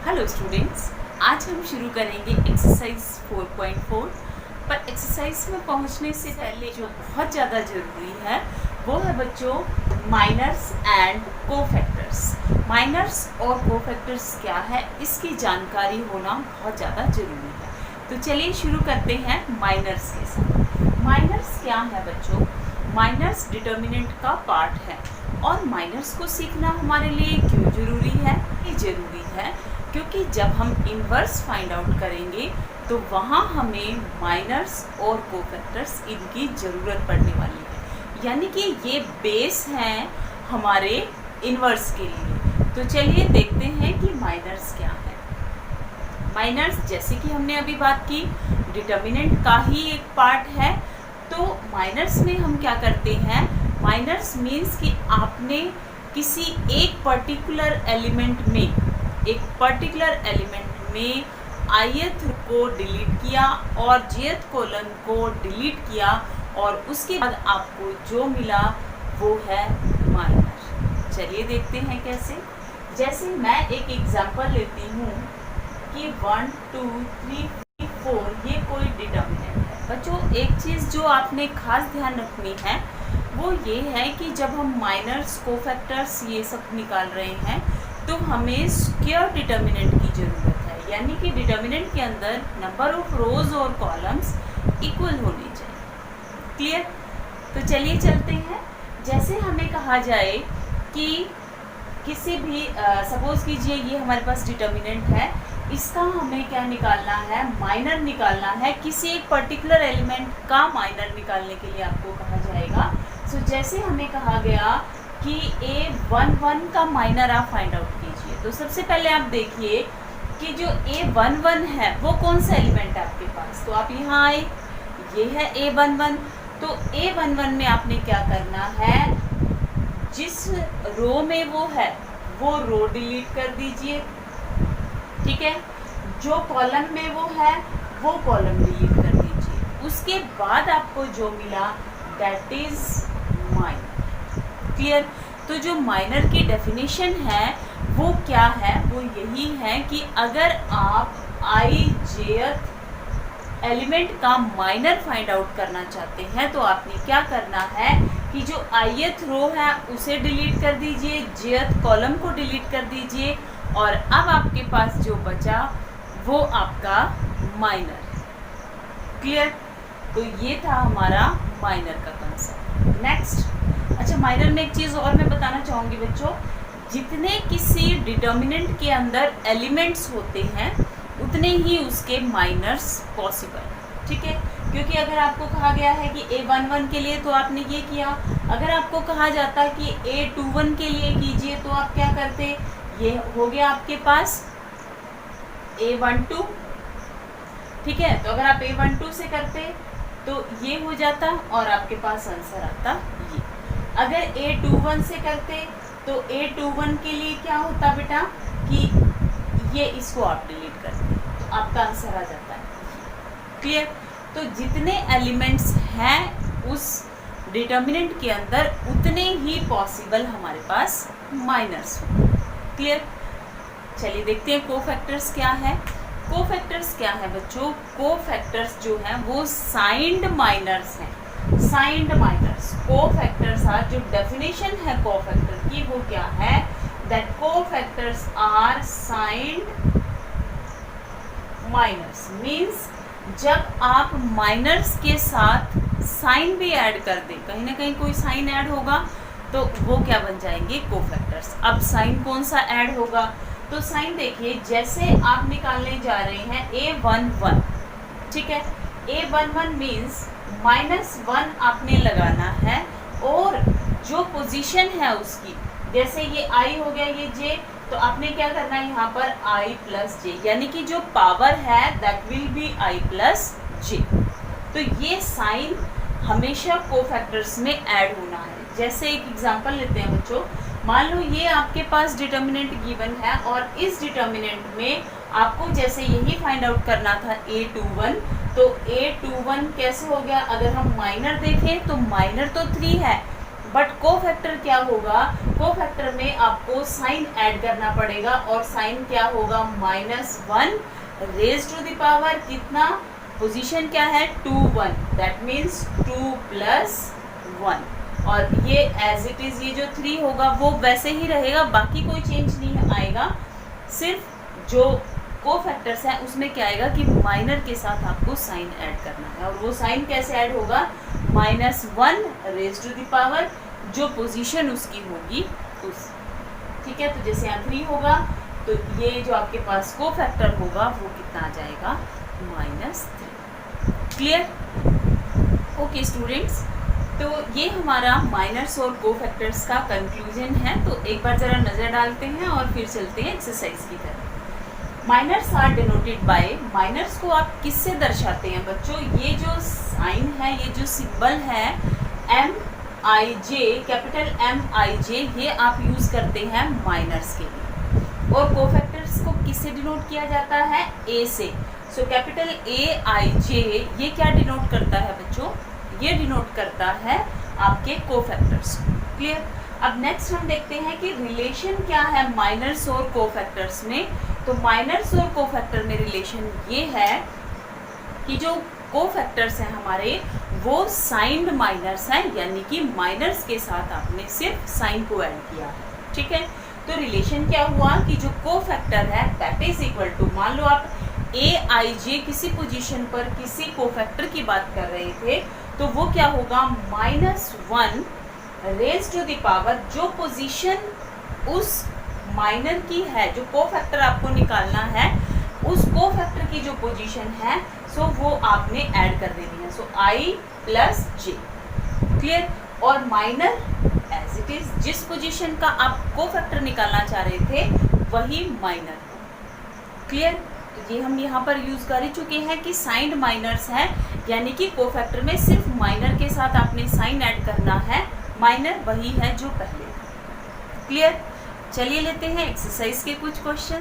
Hello students, आज हम शुरू करेंगे एक्सरसाइज 4.4। पर एक्सरसाइज में पहुंचने से पहले जो बहुत ज़्यादा ज़रूरी है वो है बच्चों माइनर्स एंड कोफैक्टर्स। माइनर्स और कोफैक्टर्स क्या है इसकी जानकारी होना बहुत ज़्यादा ज़रूरी है। तो चलिए शुरू करते हैं माइनर्स के साथ। माइनर्स क्या है बच्चों? माइनर्स डिटर्मिनेंट का पार्ट है और माइनर्स को सीखना हमारे लिए क्यों ज़रूरी है? ये ज़रूरी है क्योंकि जब हम इन्वर्स फाइंड आउट करेंगे तो वहाँ हमें माइनर्स और कोफैक्टर्स इनकी ज़रूरत पड़ने वाली है, यानी कि ये बेस हैं हमारे इन्वर्स के लिए। तो चलिए देखते हैं कि माइनर्स क्या है। माइनर्स जैसे कि हमने अभी बात की डिटर्मिनेंट का ही एक पार्ट है। तो माइनर्स में हम क्या करते हैं? माइनर्स मीन्स कि आपने किसी एक पर्टिकुलर एलिमेंट में ith को डिलीट किया और jth कॉलम को डिलीट किया और उसके बाद आपको जो मिला वो है माइनर। चलिए देखते हैं कैसे। जैसे मैं एक एग्जांपल लेती हूँ कि 1 2 3 4 ये कोई डिटर्मिनेंट है। बच्चों एक चीज़ जो आपने खास ध्यान रखनी है वो ये है कि जब हम माइनर्स कोफैक्टर्स ये सब निकाल रहे हैं तो हमें स्क्वायर डिटर्मिनेंट की ज़रूरत है, यानी कि डिटर्मिनेंट के अंदर नंबर ऑफ रोज और कॉलम्स इक्वल होने चाहिए। क्लियर? तो चलिए चलते हैं। जैसे हमें कहा जाए कि किसी भी सपोज कीजिए ये हमारे पास डिटर्मिनेंट है, इसका हमें क्या निकालना है? माइनर निकालना है। किसी एक पर्टिकुलर एलिमेंट का माइनर निकालने के लिए आपको कहा जाएगा। सो जैसे हमें कहा गया कि A11 का माइनर आप फाइंड आउट कीजिए। तो सबसे पहले आप देखिए कि जो A11 है वो कौन सा एलिमेंट है आपके पास। तो आप यहाँ आए, ये है A11। तो A11 में आपने क्या करना है? जिस रो में वो है वो रो डिलीट कर दीजिए, ठीक है। जो कॉलम में वो है वो कॉलम डिलीट कर दीजिए। उसके बाद आपको जो मिला दैट इज माइनर। क्लियर? तो जो माइनर की डेफिनेशन है वो क्या है? वो यही है कि अगर आप ijth एलिमेंट का माइनर फाइंड आउट करना चाहते हैं तो आपने क्या करना है कि जो ith रो है उसे डिलीट कर दीजिए, jth कॉलम को डिलीट कर दीजिए और अब आपके पास जो बचा वो आपका माइनर है। क्लियर? तो ये था हमारा माइनर का कंसेप्ट। नेक्स्ट, अच्छा माइनर में एक चीज़ और मैं बताना चाहूँगी बच्चों, जितने किसी डिटर्मिनेंट के अंदर एलिमेंट्स होते हैं उतने ही उसके माइनर्स पॉसिबल, ठीक है। क्योंकि अगर आपको कहा गया है कि A11 के लिए तो आपने ये किया, अगर आपको कहा जाता कि A21 के लिए कीजिए तो आप क्या करते? ये हो गया आपके पास A12, ठीक है। तो अगर आप A12 से करते तो ये हो जाता और आपके पास आंसर आता ये। अगर A21 से करते तो A21 के लिए क्या होता बेटा कि ये इसको आप डिलीट करते तो आपका आंसर आ जाता है। क्लियर? तो जितने एलिमेंट्स हैं उस डिटर्मिनेंट के अंदर उतने ही पॉसिबल हमारे पास माइनर्स होंगे। क्लियर? चलिए देखते हैं कोफैक्टर्स क्या है। कोफैक्टर्स क्या है बच्चों? कोफैक्टर्स जो हैं वो साइंड माइनर्स हैं। साइंड माइनर्स कोफैक्टर्स आर, जो डेफिनेशन है कोफैक्टर की वो क्या है? That cofactors are signed minors. Means जब आप माइनर्स के साथ साइन भी ऐड कर दें, कहीं ना कहीं कोई साइन ऐड होगा तो वो क्या बन जाएंगे? कोफैक्टर्स। अब साइन कौन सा ऐड होगा? तो साइन देखिए, जैसे आप निकालने जा रहे हैं A11, ठीक है। A11 मीन्स -1 आपने लगाना है और जो पोजीशन है उसकी, जैसे ये I हो गया ये J, तो आपने क्या करना है यहाँ पर I + J, यानी कि जो पावर है that will be I + J। तो ये साइन हमेशा कोफैक्टर्स में ऐड होना है। जैसे एक एग्जांपल लेते हैं बच्चों, मान लो ये आपके पास डिटर्मिनेंट गिवन है और इस डिटर्मिनेंट में आपको जैसे यही फाइंड आउट करना था A21, तो A21 कैसे हो गया? अगर हम माइनर देखें तो माइनर तो 3 है, बट कोफैक्टर क्या होगा, कोफैक्टर में आपको साइन ऐड करना पड़ेगा और साइन क्या होगा, -1 रेज टू द पावर कितना, पोजीशन क्या है 2 1, दैट मीन्स 2 + 1, और ये एज इट इज ये जो 3 होगा वो वैसे ही रहेगा, बाकी कोई चेंज नहीं आएगा, सिर्फ जो कोफैक्टर्स हैं उसमें क्या आएगा कि माइनर के साथ आपको साइन ऐड करना है, और वो साइन कैसे ऐड होगा, -1 रेज टू द पावर जो पोजीशन उसकी होगी उस, ठीक है। तो जैसे यहाँ 3 होगा तो ये जो आपके पास कोफैक्टर होगा वो कितना आ जाएगा, -3। क्लियर? ओके स्टूडेंट्स, तो ये हमारा माइनर्स और कोफैक्टर्स का कंक्लूजन है। तो एक बार ज़रा नज़र डालते हैं और फिर चलते हैं एक्सरसाइज की तरफ। Minors are denoted by, minors को आप किससे दर्शाते हैं बच्चों, ये जो साइन है, ये जो सिंबल है MIJ, कैपिटल MIJ, ये आप यूज़ करते हैं माइनर्स के लिए, और कोफैक्टर्स को किससे डिनोट किया जाता है, A से। सो कैपिटल AIJ ये क्या डिनोट करता है बच्चों, ये डिनोट करता है आपके कोफैक्टर्स को। क्लियर? अब नेक्स्ट हम देखते हैं कि रिलेशन क्या है माइनर्स और कोफैक्टर्स में। तो माइनर्स और कोफैक्टर में रिलेशन ये है कि जो कोफैक्टर्स हैं हमारे वो साइंड माइनर्स हैं, यानी कि माइनर्स के साथ आपने सिर्फ साइन को ऐड किया है, ठीक है। तो रिलेशन क्या हुआ कि जो कोफैक्टर है दैट इज इक्वल टू, मान लो आप AIJ किसी पोजीशन पर किसी कोफैक्टर की बात कर रहे थे, तो वो क्या होगा, -1 रेज टू द पावर जो पोजीशन उस माइनर की है, जो कोफैक्टर आपको निकालना है, उस कोफैक्टर की जो पोजीशन है सो वो आपने ऐड कर देनी है, सो I + J। क्लियर? और माइनर एज इट इज जिस पोजीशन का आप कोफैक्टर निकालना चाह रहे थे वही माइनर। क्लियर? ये हम यहाँ पर यूज कर ही चुके हैं कि साइंड माइनर्स हैं, यानी कि कोफैक्टर में सिर्फ माइनर के साथ आपने साइन ऐड करना है, माइनर वही है जो पहले। क्लियर? चलिए लेते हैं एक्सरसाइज के कुछ क्वेश्चन।